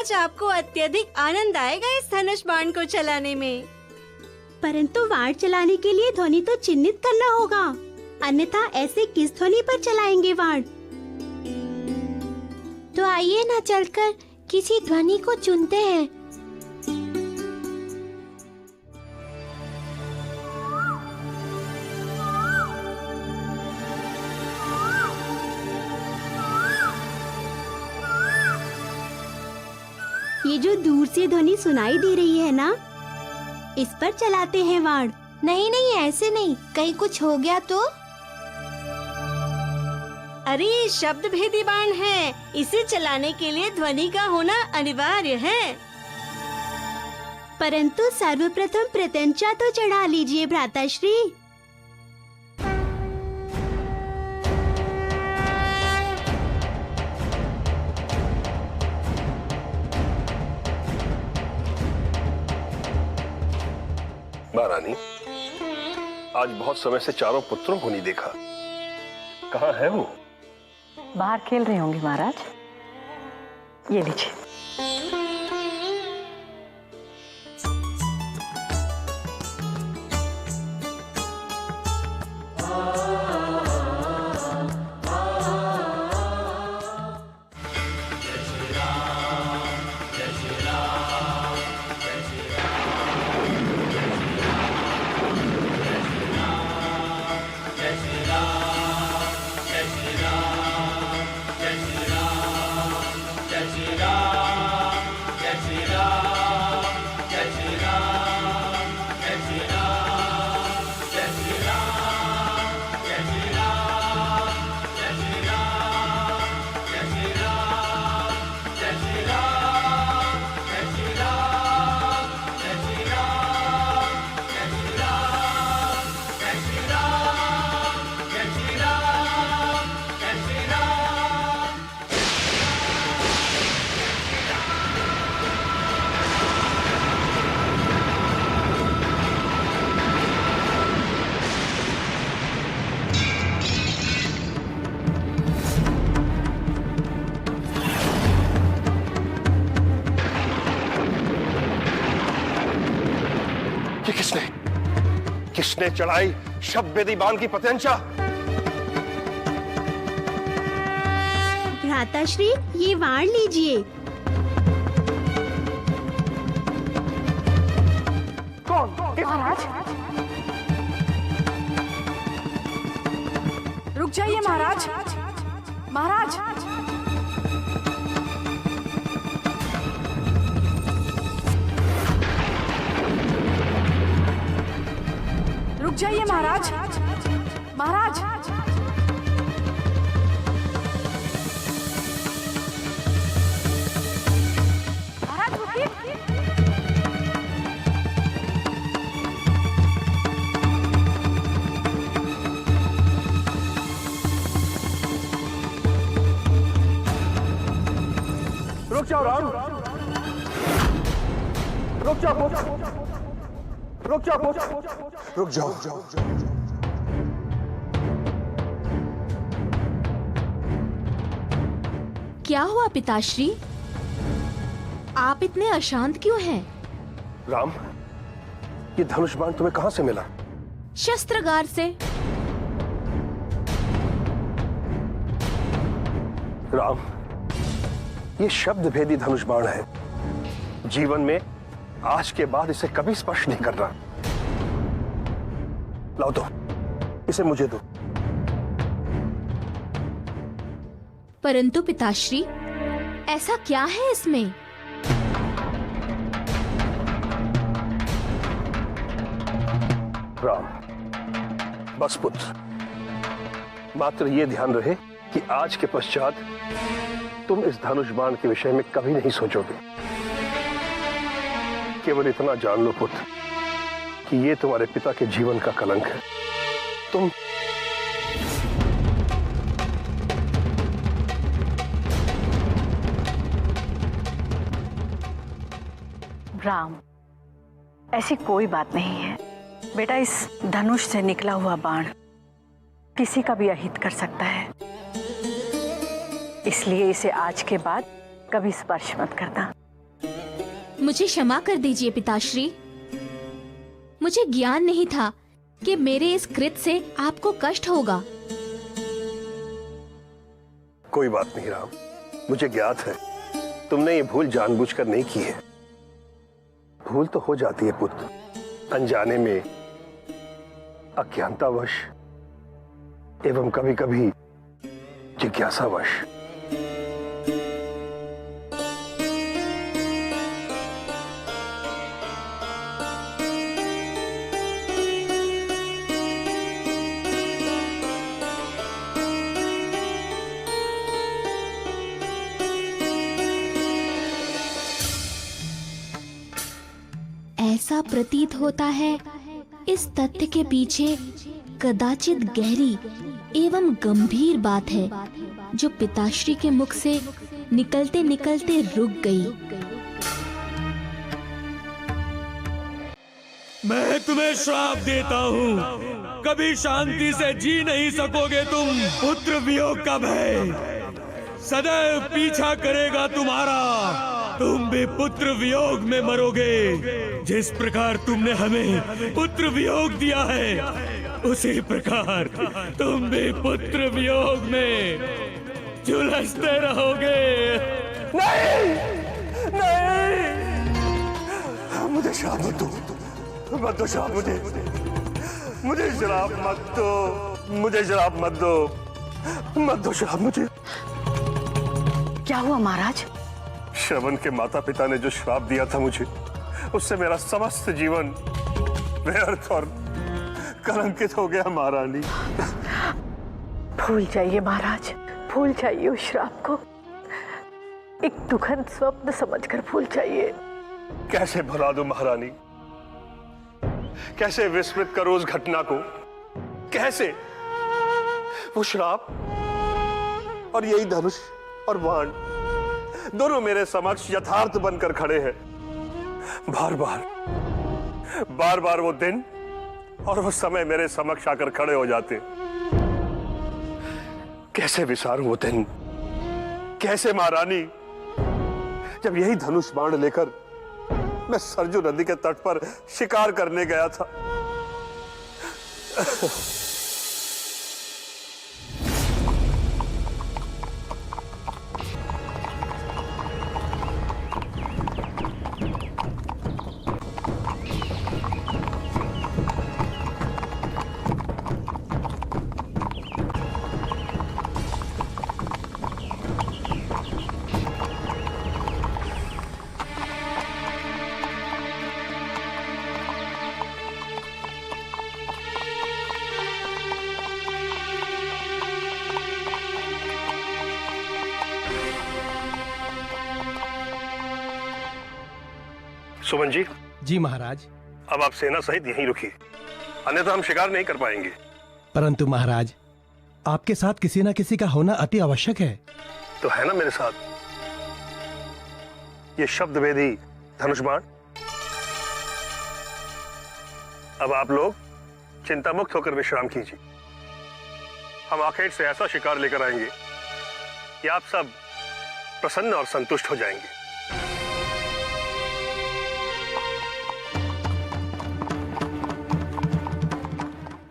आज आपको अत्यधिक आनंद आएगा इस धनुष बाण को चलाने में। परंतु वाण चलाने के लिए ध्वनि तो चिन्हित करना होगा, अन्यथा ऐसे किस ध्वनि पर चलाएंगे वाण? तो आइए ना चलकर किसी ध्वनि को चुनते हैं। ये जो दूर से ध्वनि सुनाई दे रही है ना, इस पर चलाते हैं वाण। नहीं नहीं, ऐसे नहीं, कहीं कुछ हो गया तो? अरे ये शब्द भेदी बाण है, इसे चलाने के लिए ध्वनि का होना अनिवार्य है। परंतु सर्वप्रथम प्रत्यंचा तो चढ़ा लीजिए भ्राताश्री। महारानी, आज बहुत समय से चारों पुत्रों को नहीं देखा, कहाँ है वो? बाहर खेल रहे होंगे महाराज। ये लीजिए। किसने चढ़ाई शब्द भेदी बाण की प्रत्यंचा? भ्राताश्री, ये वाण लीजिए। कौन? महाराज, रुक जाइए महाराज। महाराज, रुक जाइए महाराज। महाराज, महाराज रुकिए। रुक जाओ राम, रुक जाओ, रुक जाओ, रुक जाओ। क्या हुआ पिताश्री? आप इतने अशांत क्यों हैं? राम, ये धनुष बाण तुम्हें कहां से मिला? शस्त्रागार से। राम, ये शब्द भेदी धनुष बाण है। जीवन में आज के बाद इसे कभी स्पर्श नहीं करना। लाओ दो, इसे मुझे दो। परंतु पिताश्री, ऐसा क्या है इसमें? राम, बस पुत्र, मात्र ये ध्यान रहे कि आज के पश्चात तुम इस धनुष बाण के विषय में कभी नहीं सोचोगे। केवल इतना जान लो पुत्र कि ये तुम्हारे पिता के जीवन का कलंक है। तुम राम, ऐसी कोई बात नहीं है बेटा। इस धनुष से निकला हुआ बाण किसी का भी अहित कर सकता है, इसलिए इसे आज के बाद कभी स्पर्श मत करना। मुझे क्षमा कर दीजिए पिताश्री। मुझे ज्ञान नहीं था कि मेरे इस कृत्य से आपको कष्ट होगा। कोई बात नहीं राम, मुझे ज्ञात है तुमने ये भूल जानबूझकर नहीं की है। भूल तो हो जाती है पुत्र, अनजाने में, अज्ञानतावश एवं कभी कभी जिज्ञासावश। ऐसा प्रतीत होता है इस तथ्य के पीछे कदाचित गहरी एवं गंभीर बात है, जो पिताश्री के मुख से निकलते निकलते रुक गई। मैं तुम्हें श्राप देता हूँ, कभी शांति से जी नहीं सकोगे तुम। पुत्र वियोग का भय सदैव पीछा करेगा तुम्हारा। तुम भी पुत्र वियोग में मरोगे। जिस प्रकार तुमने हमें पुत्र वियोग दिया है, उसी प्रकार तुम भी पुत्र वियोग में झुलसते रहोगे। नहीं, नहीं, मुझे श्राप मत दो, मत दो श्राप मुझे श्राप मत दो, मुझे श्राप मत दो, मत दो श्राप मुझे। क्या हुआ महाराज? श्रवण के माता पिता ने जो श्राप दिया था मुझे, उससे मेरा समस्त जीवन व्यर्थ और कलंकित हो गया महारानी। भूल जाइए महाराज, भूल जाइए उस श्राप को। एक दुखद स्वप्न समझकर भूल जाइए। कैसे भुला दूं महारानी, कैसे विस्मृत करो उस घटना को, कैसे? वो श्राप और यही धनुष और बाण दोनों मेरे समक्ष यथार्थ बनकर खड़े हैं। बार बार वो दिन और वो समय मेरे समक्ष आकर खड़े हो जाते। कैसे विसारूं वो दिन, कैसे महारानी, जब यही धनुष बाण लेकर मैं सरजू नदी के तट पर शिकार करने गया था। सुमन जी। जी महाराज। अब आप सेना सहित यहीं रुकिए, अन्यथा हम शिकार नहीं कर पाएंगे। परंतु महाराज, आपके साथ किसी न किसी का होना अति आवश्यक है। तो है ना मेरे साथ ये शब्द भेदी धनुष बाण। अब आप लोग चिंता मुक्त होकर विश्राम कीजिए। हम आखेट से ऐसा शिकार लेकर आएंगे कि आप सब प्रसन्न और संतुष्ट हो जाएंगे।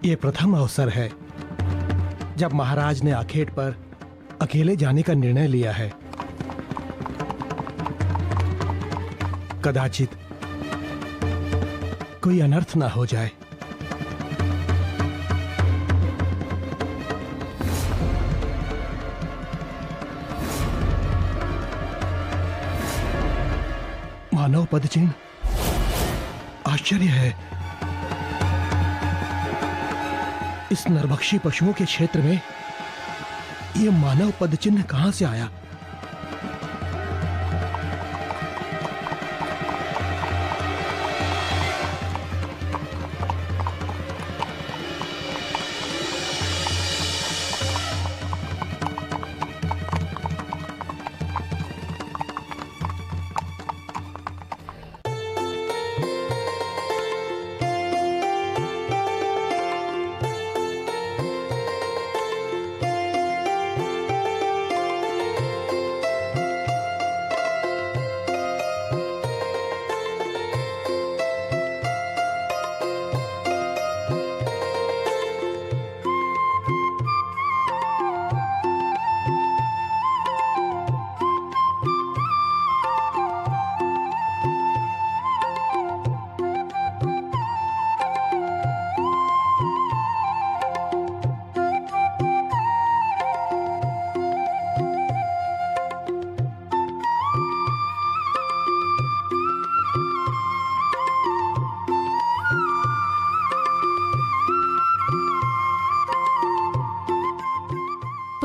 ये प्रथम अवसर है जब महाराज ने आखेट पर अकेले जाने का निर्णय लिया है। कदाचित कोई अनर्थ ना हो जाए। मानव पदचिन्ह, आश्चर्य है, इस नरभक्षी पशुओं के क्षेत्र में ये मानव पदचिन्ह कहां से आया?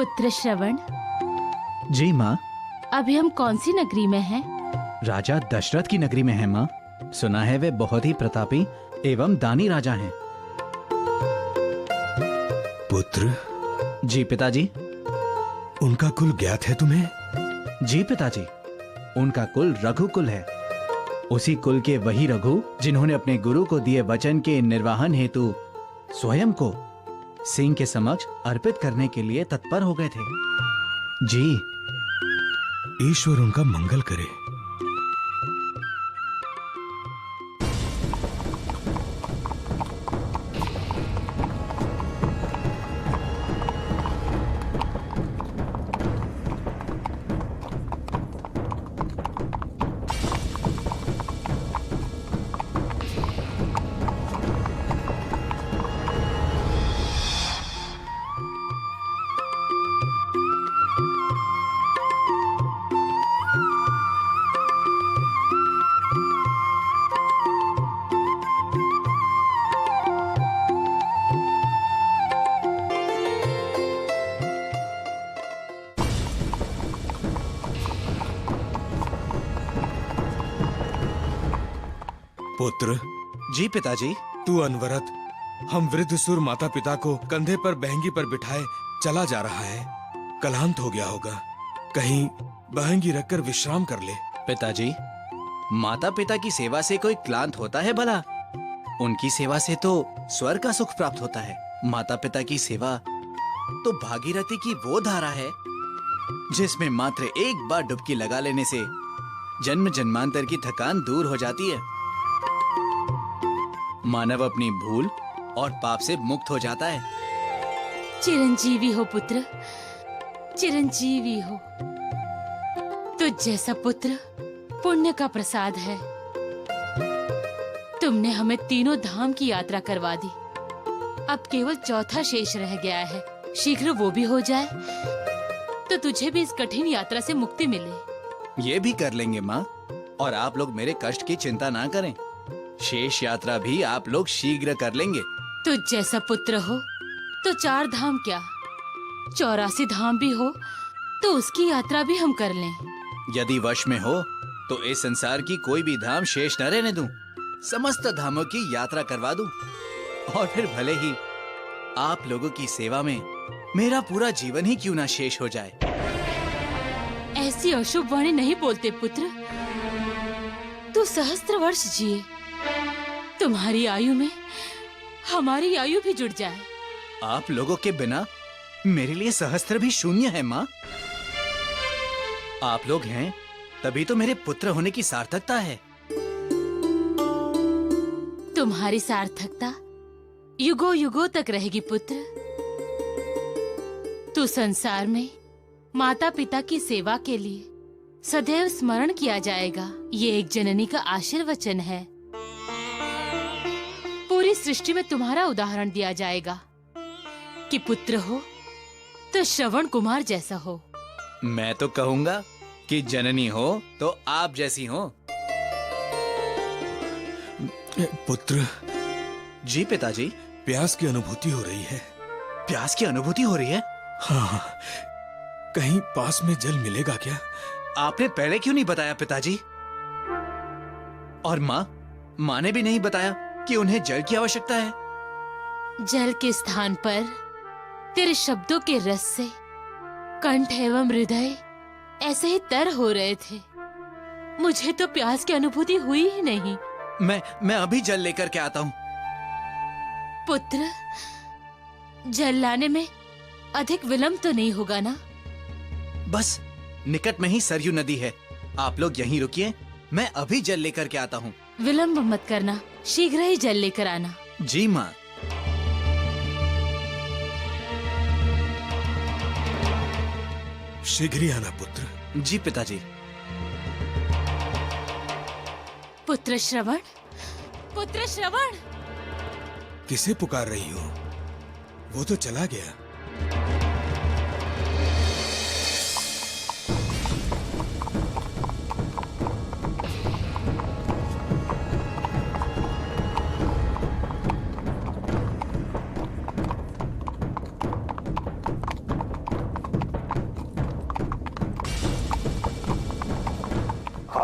पुत्र श्रवण, जी माँ। अभी हम कौन सी नगरी में हैं? राजा दशरथ की नगरी में है माँ। सुना है वे बहुत ही प्रतापी एवं दानी राजा हैं। पुत्र, जी पिताजी। उनका कुल ज्ञात है तुम्हें? जी पिताजी, उनका कुल रघुकुल है। उसी कुल के वही रघु जिन्होंने अपने गुरु को दिए वचन के निर्वाहन हेतु स्वयं को सिंह के समक्ष अर्पित करने के लिए तत्पर हो गए थे। जी। ईश्वर उनका मंगल करे। पुत्र, जी पिताजी। तू अनवरत हम वृद्ध सुर माता पिता को कंधे पर बहंगी पर बिठाए चला जा रहा है। कलांत हो गया होगा, कहीं बहंगी रखकर विश्राम कर ले। पिताजी, माता पिता की सेवा से कोई क्लांत होता है भला? उनकी सेवा से तो स्वर्ग का सुख प्राप्त होता है। माता पिता की सेवा तो भागीरथी की वो धारा है जिसमें मात्र एक बार डुबकी लगा लेने से जन्म जन्मांतर की थकान दूर हो जाती है। मानव अपनी भूल और पाप से मुक्त हो जाता है। चिरंजीवी हो पुत्र, चिरंजीवी हो। तुझ जैसा पुत्र पुण्य का प्रसाद है। तुमने हमें तीनों धाम की यात्रा करवा दी। अब केवल चौथा शेष रह गया है। शीघ्र वो भी हो जाए तो तुझे भी इस कठिन यात्रा से मुक्ति मिले। ये भी कर लेंगे माँ, और आप लोग मेरे कष्ट की चिंता ना करें। शेष यात्रा भी आप लोग शीघ्र कर लेंगे। तुझ जैसा पुत्र हो तो 4 धाम क्या, 84 धाम भी हो तो उसकी यात्रा भी हम कर लें। यदि वश में हो तो इस संसार की कोई भी धाम शेष न रहने दूं। समस्त धामों की यात्रा करवा दूं, और फिर भले ही आप लोगों की सेवा में मेरा पूरा जीवन ही क्यों ना शेष हो जाए। ऐसी अशुभ वाणी नहीं बोलते पुत्र। तू सहस्त्र वर्ष जिए, तुम्हारी आयु में हमारी आयु भी जुड़ जाए। आप लोगों के बिना मेरे लिए सहस्त्र भी शून्य है माँ। आप लोग हैं तभी तो मेरे पुत्र होने की सार्थकता है। तुम्हारी सार्थकता युगों युगों तक रहेगी पुत्र। तू संसार में माता पिता की सेवा के लिए सदैव स्मरण किया जाएगा। ये एक जननी का आशीर्वचन है। पूरी सृष्टि में तुम्हारा उदाहरण दिया जाएगा कि पुत्र हो तो श्रवण कुमार जैसा हो। मैं तो कहूँगा कि जननी हो तो आप जैसी हो। पुत्र। जी पिताजी। प्यास की अनुभूति हो रही है। प्यास की अनुभूति हो रही है? हाँ, कहीं पास में जल मिलेगा क्या? आपने पहले क्यों नहीं बताया पिताजी? और माँ ने भी नहीं बताया कि उन्हें जल की आवश्यकता है। जल के स्थान पर तेरे शब्दों के रस से कंठ एवं हृदय ऐसे ही तर हो रहे थे। मुझे तो प्यास की अनुभूति हुई ही नहीं। मैं अभी जल लेकर के आता हूँ। पुत्र, जल लाने में अधिक विलंब तो नहीं होगा ना? बस निकट में ही सरयू नदी है। आप लोग यहीं रुकिए, मैं अभी जल लेकर के आता हूँ। विलंब मत करना, शीघ्र ही जल लेकर आना। जी माँ। शीघ्र ही आना पुत्र। जी पिताजी। पुत्र श्रवण, पुत्र श्रवण। किसे पुकार रही हो? वो तो चला गया।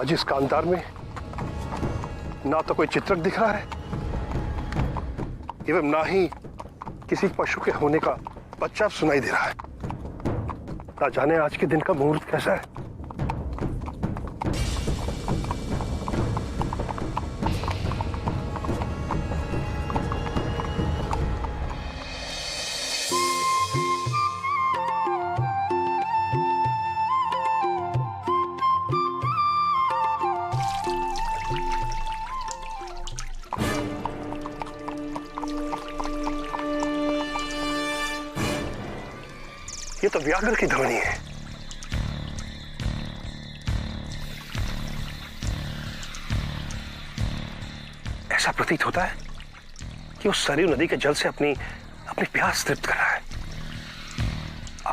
आज इस कांतार में ना तो कोई चित्रक दिख रहा है एवं ना ही किसी पशु के होने का बच्चा सुनाई दे रहा है। ना जाने आज के दिन का मुहूर्त कैसा है। ये तो व्याघ्र की ध्वनि है। ऐसा प्रतीत होता है कि उस सरयू नदी के जल से अपनी प्यास तृप्त कर रहा है।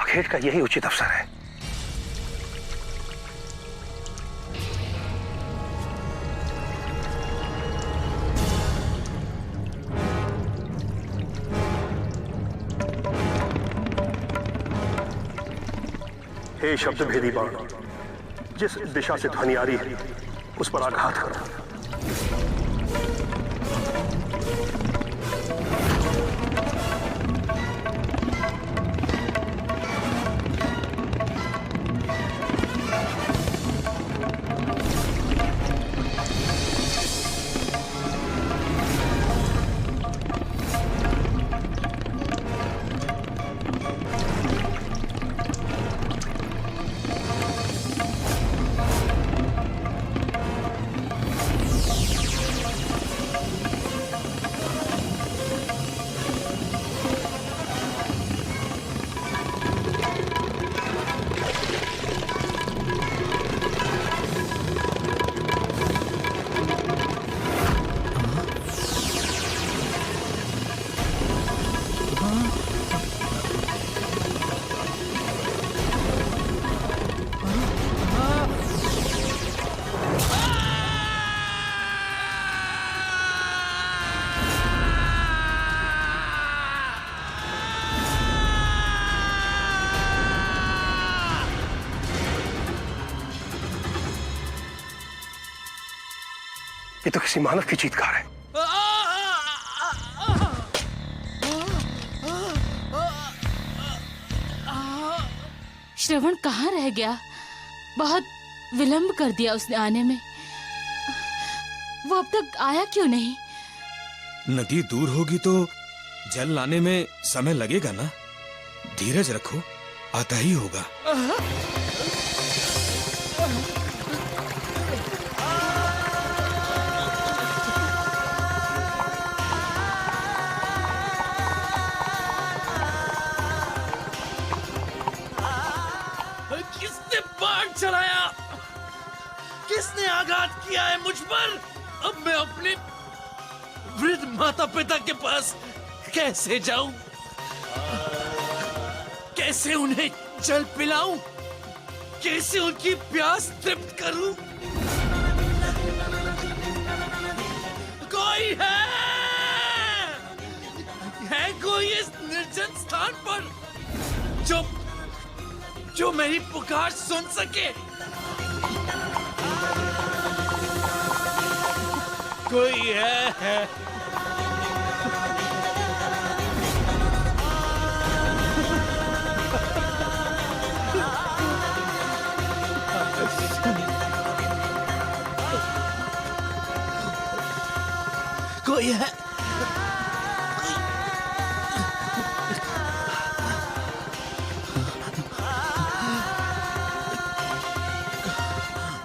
आखेट का यही उचित अवसर है। हे शब्द भेदी बाण, जिस दिशा से ध्वनि आ रही है उस पर आघात करो। ये तो किसी मानव की चीत्कार है। श्रवण कहाँ रह गया? बहुत विलंब कर दिया उसने आने में। वो अब तक आया क्यों नहीं? नदी दूर होगी तो जल लाने में समय लगेगा ना। धीरज रखो, आता ही होगा। किसने बाण चलाया? किसने आघात किया है मुझ पर? अब मैं अपने वृद्ध माता पिता के पास कैसे जाऊं? कैसे उन्हें जल पिलाऊं? कैसे उनकी प्यास तृप्त करूं? कोई है कोई इस निर्जन स्थान पर जो मेरी पुकार सुन सके? कोई है? कोई है?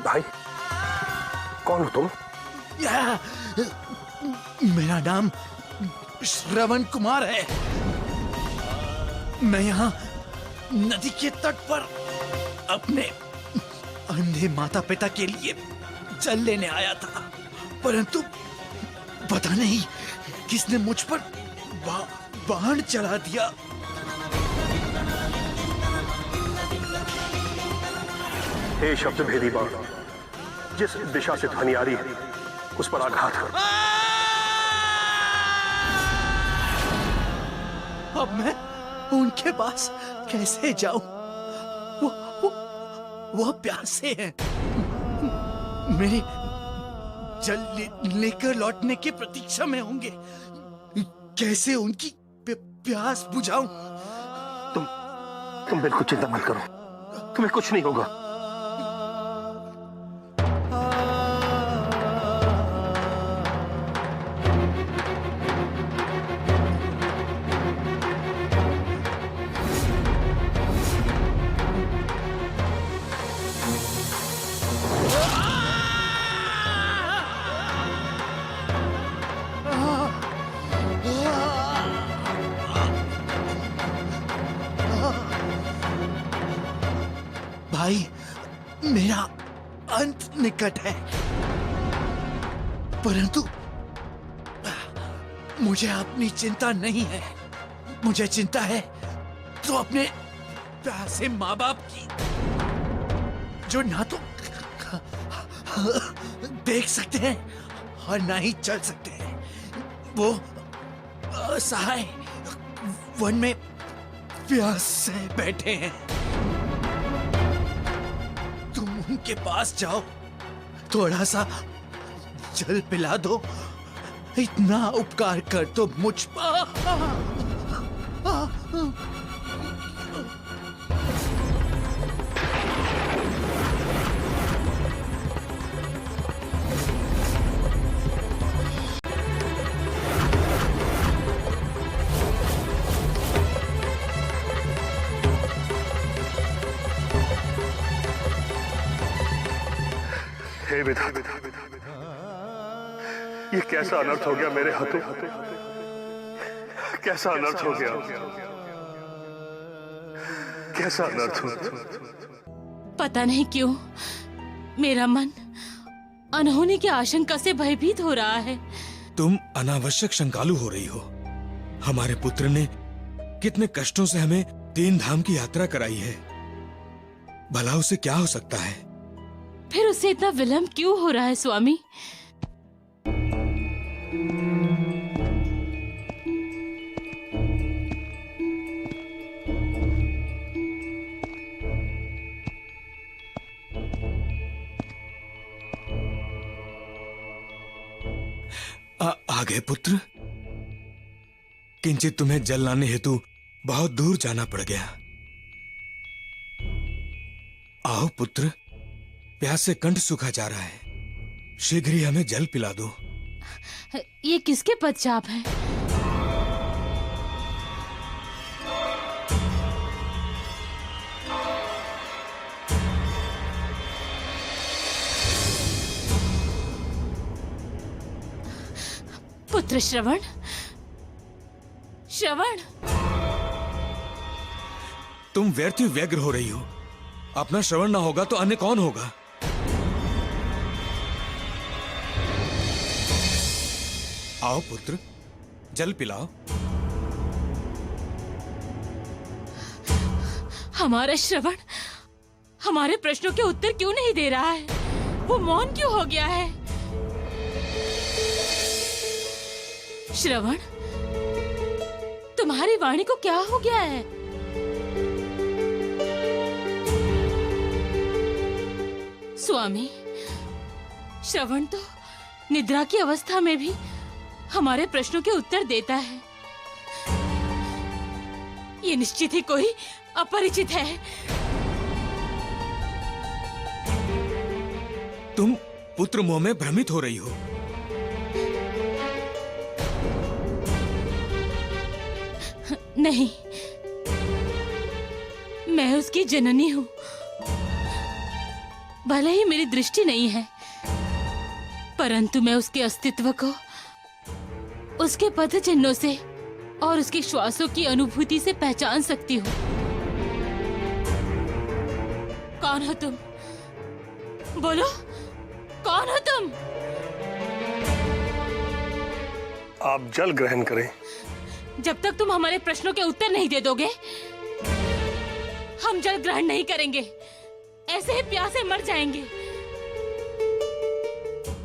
भाई, कौन हो तुम? मेरा नाम श्रवण कुमार है। मैं यहाँ नदी के तट पर अपने अंधे माता पिता के लिए जल लेने आया था, परंतु पता नहीं किसने मुझ पर बाण चला दिया। हे शब्द भेदी बाण, जिस दिशा से ध्वनि आ रही है उस पर आघात करो। अब मैं उनके पास कैसे जाऊं? वो प्यासे हैं। मेरे जल लेकर लौटने की प्रतीक्षा में होंगे। कैसे उनकी प्यास बुझाऊं? तुम बिल्कुल चिंता मत करो, तुम्हें कुछ नहीं होगा। भाई, मेरा अंत निकट है, परंतु मुझे अपनी चिंता नहीं है। मुझे चिंता है तो अपने प्यासे माँ बाप की, जो ना तो देख सकते हैं और ना ही चल सकते हैं। वो असहाय वन में प्यास से बैठे हैं। तुम उनके पास जाओ, थोड़ा सा जल पिला दो। इतना उपकार कर तो मुझ हे विधाता, ये कैसा अनर्थ हो गया मेरे हाथों, कैसा अनर्थ हो गया, कैसा अनर्थ हो। पता नहीं क्यों मेरा मन अनहोनी की आशंका से भयभीत हो रहा है। तुम अनावश्यक शंकालु हो रही हो। हमारे पुत्र ने कितने कष्टों से हमें 3 धाम की यात्रा कराई है, भला उसे क्या हो सकता है? फिर उसे इतना विलंब क्यों हो रहा है स्वामी? आ गए पुत्र। किंचित तुम्हें जल लाने हेतु बहुत दूर जाना पड़ गया। आओ पुत्र, प्यास से कंठ सूखा जा रहा है, शीघ्र ही हमें जल पिला दो। ये किसके पदचाप है? पुत्र श्रवण, श्रवण, तुम व्यर्थ ही व्यग्र हो रही हो। अपना श्रवण ना होगा तो अन्य कौन होगा? आओ पुत्र, जल पिलाओ। हमारा श्रवण हमारे प्रश्नों के उत्तर क्यों नहीं दे रहा है? वो मौन क्यों हो गया है? श्रवण, तुम्हारी वाणी को क्या हो गया है? स्वामी, श्रवण तो निद्रा की अवस्था में भी हमारे प्रश्नों के उत्तर देता है। ये निश्चित ही कोई अपरिचित है। तुम पुत्र मोह में भ्रमित हो रही हो। नहीं, मैं उसकी जननी हूँ। भले ही मेरी दृष्टि नहीं है, परंतु मैं उसके अस्तित्व को उसके पद चिन्हों से और उसके श्वासों की अनुभूति से पहचान सकती हूँ। कौन हो तुम? बोलो, कौन हो तुम? आप जल ग्रहण करें। जब तक तुम हमारे प्रश्नों के उत्तर नहीं दे दोगे, हम जल ग्रहण नहीं करेंगे। ऐसे ही प्यासे मर जाएंगे।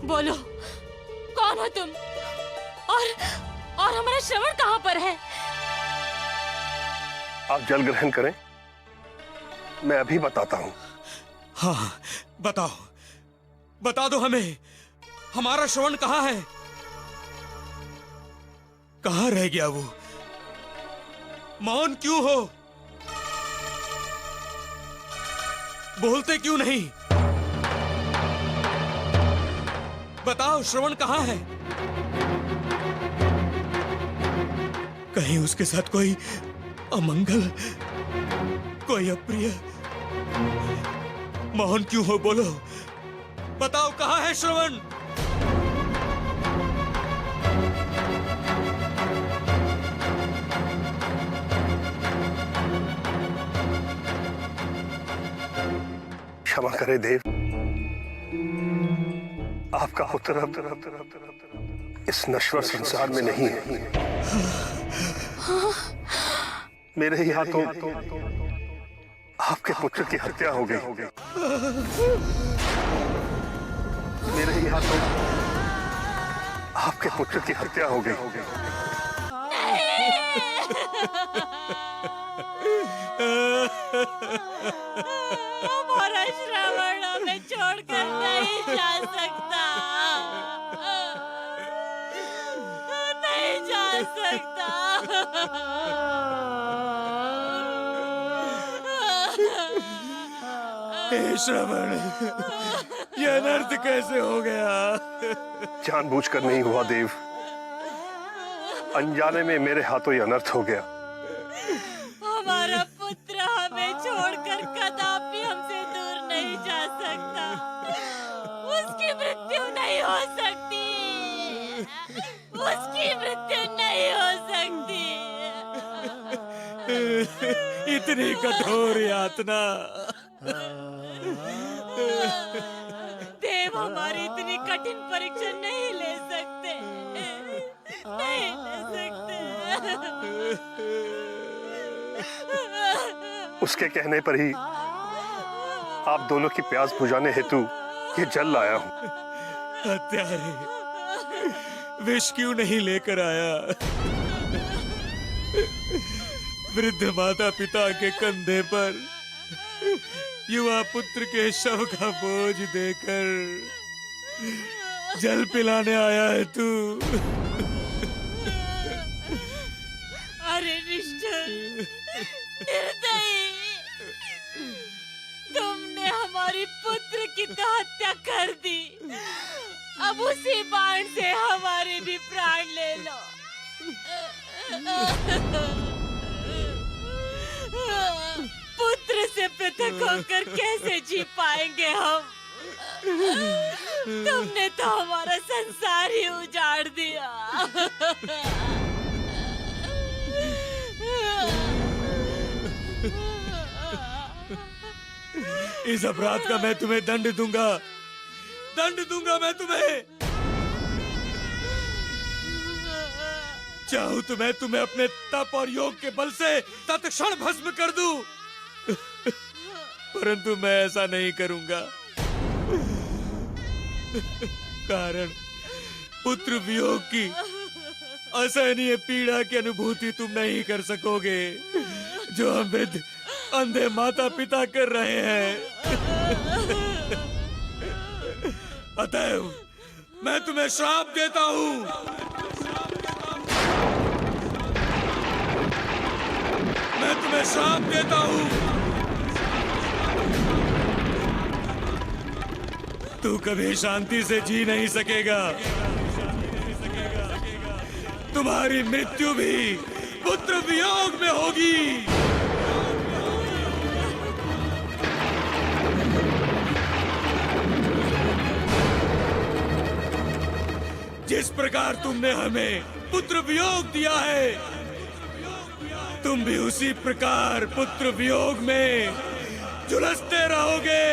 बोलो, कौन हो तुम? और हमारा श्रवण कहाँ पर है? आप जल ग्रहण करें, मैं अभी बताता हूँ। हाँ, बताओ। बता दो हमें, हमारा श्रवण कहाँ है? कहाँ रह गया वो? मौन क्यों हो? बोलते क्यों नहीं? बताओ, श्रवण कहाँ है? कहीं उसके साथ कोई अमंगल, कोई अप्रिय? मौन क्यों हो? बोलो, बताओ कहाँ है श्रवण? क्षमा करे देव, आपका पुत्र अब इस नश्वर संसार में नहीं है। मेरे ही हाथों आपके पुत्र की हत्या हो गई। मेरे ही हाथों आपके पुत्र की हत्या हो गई। हमारा श्रवण हमें छोड़कर नहीं जा सकता, नहीं जा सकता। हे श्रवण, यह अनर्थ कैसे हो गया? जानबूझकर नहीं हुआ देव, अनजाने में मेरे हाथों ये अनर्थ हो गया। हमारा पुत्र हमें छोड़कर कदापि हमसे दूर नहीं जा सकता। उसकी मृत्यु नहीं हो सकती, उसकी मृत्यु नहीं हो सकती। इतनी कठोर यातना। देव हमारी इतनी कठिन परीक्षा नहीं ले सकते, नहीं ले सकते। उसके कहने पर ही आप दोनों की प्यास बुझाने हेतु ये जल लाया हूं। हत्यारे, विष क्यों नहीं लेकर आया? वृद्ध माता पिता के कंधे पर युवा पुत्र के शव का बोझ देकर जल पिलाने आया है तू। अरे निष्ठुर, निर्दयी, तुमने हमारी पुत्र की तो हत्या कर दी, अब उसी बाण से हमारे भी प्राण ले लो। पुत्र से पृथक होकर कैसे जी पाएंगे हम? तुमने तो हमारा संसार ही उजाड़ दिया। इस अपराध का मैं तुम्हें दंड दूंगा, दंड दूंगा मैं तुम्हें। चाहूं तो मैं तुम्हें अपने तप और योग के बल से तत्क्षण भस्म कर दूं, परंतु मैं ऐसा नहीं करूंगा। कारण पुत्र वियोग की असहनीय पीड़ा की अनुभूति तुम नहीं कर सकोगे, जो हम वृद्ध अंधे माता पिता कर रहे हैं। अतएव मैं तुम्हें श्राप देता हूं। मैं तुम्हें श्राप देता हूं। तू कभी शांति से जी नहीं सकेगा। तुम्हारी मृत्यु भी पुत्र वियोग में होगी। जिस प्रकार तुमने हमें पुत्र वियोग दिया है, तुम भी उसी प्रकार पुत्र वियोग में झुलसते रहोगे।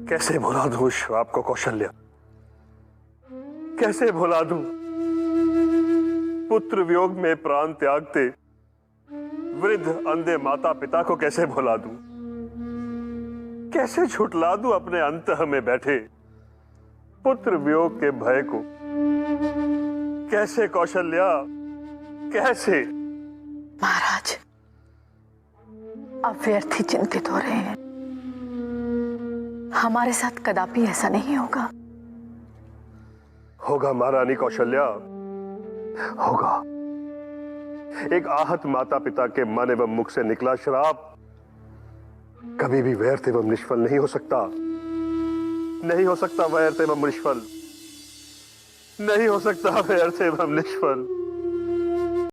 कैसे भुला दूं उस श्राप को कौशल्या? कैसे भुला दूं? पुत्र वियोग में प्राण त्यागते वृद्ध अंधे माता पिता को कैसे भुला दूं? कैसे झुठला दूं अपने अंतः में बैठे पुत्र वियोग के भय को? कैसे कौशल्या, कैसे? महाराज, अब व्यर्थ ही चिंतित हो रहे हैं। हमारे साथ कदापि ऐसा नहीं होगा। होगा महारानी कौशल्या, होगा। एक आहत माता पिता के मन एवं मुख से निकला श्राप कभी भी व्यर्थ एवं निष्फल नहीं हो सकता। नहीं हो सकता व्यर्थ एवं निष्फल, नहीं हो सकता व्यर्थ एवं निष्फल।